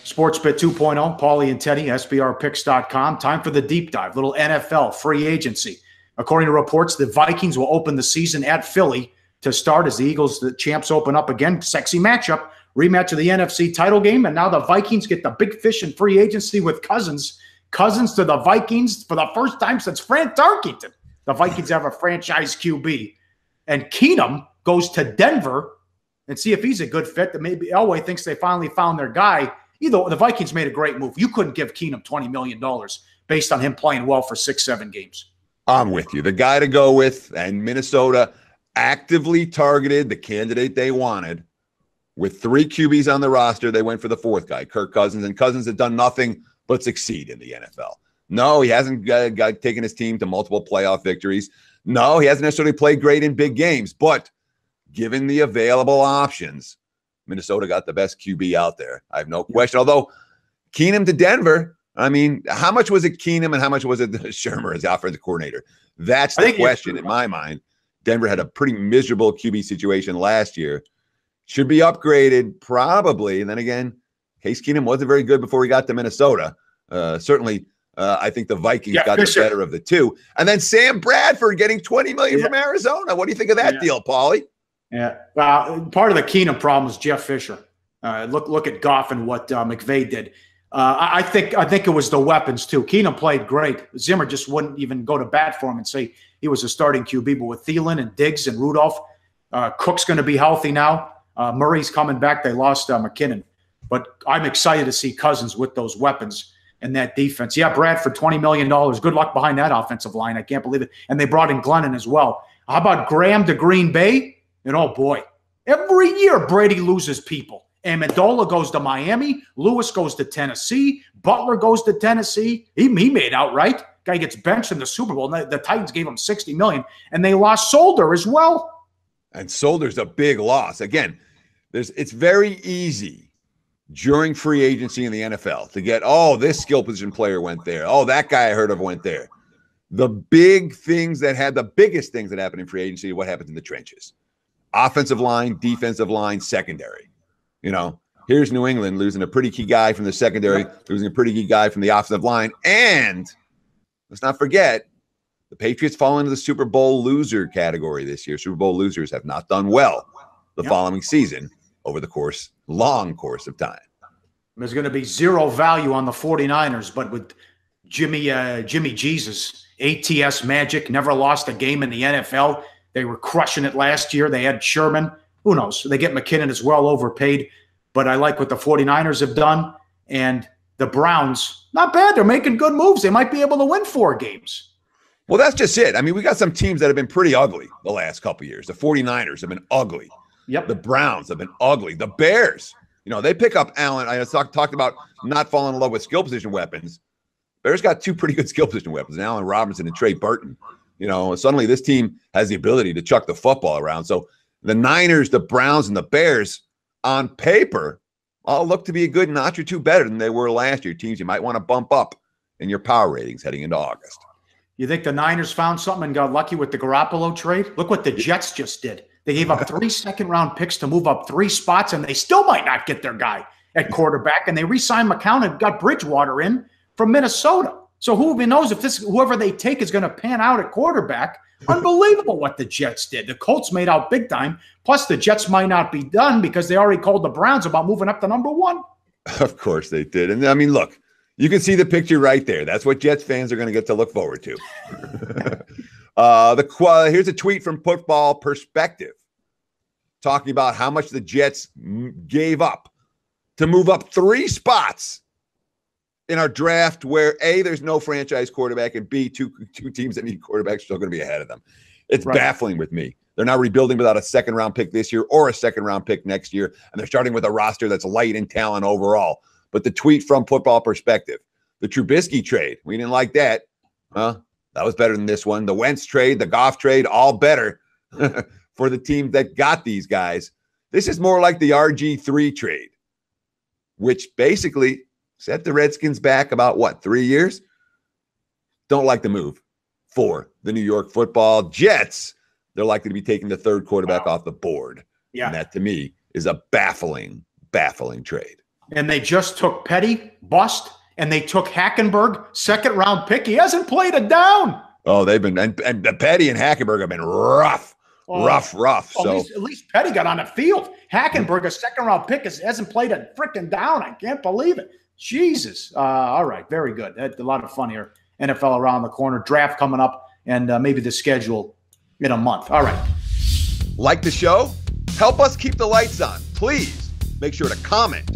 Sportsbet 2.0, Pauly and Teddy, SBRpicks.com. Time for the deep dive. Little NFL free agency. According to reports, the Vikings will open the season at Philly to start as the Eagles, the champs, open up again. Sexy matchup. Rematch of the NFC title game. And now the Vikings get the big fish in free agency with Cousins. Cousins to the Vikings for the first time since Frank Tarkenton. The Vikings have a franchise QB. And Keenum goes to Denver and see if he's a good fit. That maybe Elway thinks they finally found their guy. Either the Vikings made a great move. You couldn't give Keenum $20 million based on him playing well for 6-7 games. I'm with you. The guy to go with, and Minnesota actively targeted the candidate they wanted. With 3 QBs on the roster, they went for the 4th guy, Kirk Cousins, and Cousins had done nothing but succeed in the NFL. No, he hasn't taken his team to multiple playoff victories. No, he hasn't necessarily played great in big games, but given the available options, Minnesota got the best QB out there. I have no question. Although Keenum to Denver, I mean, how much was it Keenum and how much was it Shermer as the offensive coordinator? That's the question in my mind. Denver had a pretty miserable QB situation last year. Should be upgraded probably. And then again, Case Keenum wasn't very good before he got to Minnesota. Certainly, I think the Vikings got the better of the two. And then Sam Bradford getting $20 million from Arizona. What do you think of that deal, Pauly? Yeah, well, part of the Keenum problem is Jeff Fisher. Look at Goff and what McVay did. I think it was the weapons too. Keenum played great. Zimmer just wouldn't even go to bat for him and say he was a starting QB. But with Thielen and Diggs and Rudolph, Cook's going to be healthy now. Murray's coming back. They lost McKinnon, but I'm excited to see Cousins with those weapons and that defense. Yeah, Bradford, $20 million. Good luck behind that offensive line. I can't believe it. And they brought in Glennon as well. How about Graham to Green Bay? And oh boy, every year Brady loses people. Amendola goes to Miami. Lewis goes to Tennessee. Butler goes to Tennessee. He made out right. Guy gets benched in the Super Bowl. The Titans gave him $60 million, and they lost Solder as well. And Solder's a big loss. Again, it's very easy during free agency in the NFL to get, oh, this skill position player went there. Oh, that guy I heard of went there. The biggest things that happened in free agency, what happens in the trenches? Offensive line, defensive line, secondary. You know, here's New England losing a pretty key guy from the secondary, losing a pretty key guy from the offensive line. And let's not forget, the Patriots fall into the Super Bowl loser category this year. Super Bowl losers have not done well the following season over the long course of time. There's going to be zero value on the 49ers, but with Jimmy Jesus, ATS magic, never lost a game in the NFL. They were crushing it last year. They had Sherman. Who knows? They get McKinnon as well, overpaid. But I like what the 49ers have done. And the Browns, not bad. They're making good moves. They might be able to win 4 games. Well, that's just it. I mean, we got some teams that have been pretty ugly the last couple of years. The 49ers have been ugly. Yep. The Browns have been ugly. The Bears, they pick up Allen. I talked about not falling in love with skill position weapons. Bears got 2 pretty good skill position weapons, Allen Robinson and Trey Burton. Suddenly this team has the ability to chuck the football around. So the Niners, the Browns, and the Bears on paper all look to be a good notch or 2 better than they were last year. Teams you might want to bump up in your power ratings heading into August. You think the Niners found something and got lucky with the Garoppolo trade? Look what the Jets just did. They gave up 3 second-round picks to move up 3 spots, and they still might not get their guy at quarterback. And they re-signed McCown and got Bridgewater in from Minnesota. So who even knows if whoever they take is going to pan out at quarterback. Unbelievable what the Jets did. The Colts made out big time. Plus, the Jets might not be done because they already called the Browns about moving up to number 1. Of course they did. And I mean, look, you can see the picture right there. That's what Jets fans are going to get to look forward to. Here's a tweet from Football Perspective talking about how much the Jets gave up to move up 3 spots in our draft where A, there's no franchise quarterback, and B, two teams that need quarterbacks are still going to be ahead of them. It's baffling with me. They're now rebuilding without a second-round pick this year or a second-round pick next year, and they're starting with a roster that's light in talent overall. But the tweet from Football Perspective, the Trubisky trade, we didn't like that. That was better than this one. The Wentz trade, the Goff trade, all better for the team that got these guys. This is more like the RG3 trade, which basically set the Redskins back about, 3 years? Don't like the move for the New York Football Jets. They're likely to be taking the 3rd quarterback off the board. Yeah. And that, to me, is a baffling trade. and they just took Petty, bust, and they took Hackenberg, second-round pick. He hasn't played a down. Oh, they've been and Petty and Hackenberg have been rough. So at least Petty got on the field. Hackenberg, a second-round pick, hasn't played a freaking down. I can't believe it. Jesus. All right, very good. That's a lot of fun here. NFL around the corner, draft coming up, and maybe the schedule in a month. All right. Like the show? Help us keep the lights on. Please make sure to comment,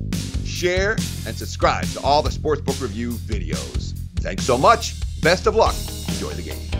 share, and subscribe to all the Sportsbook Review videos. Thanks so much. Best of luck. Enjoy the game.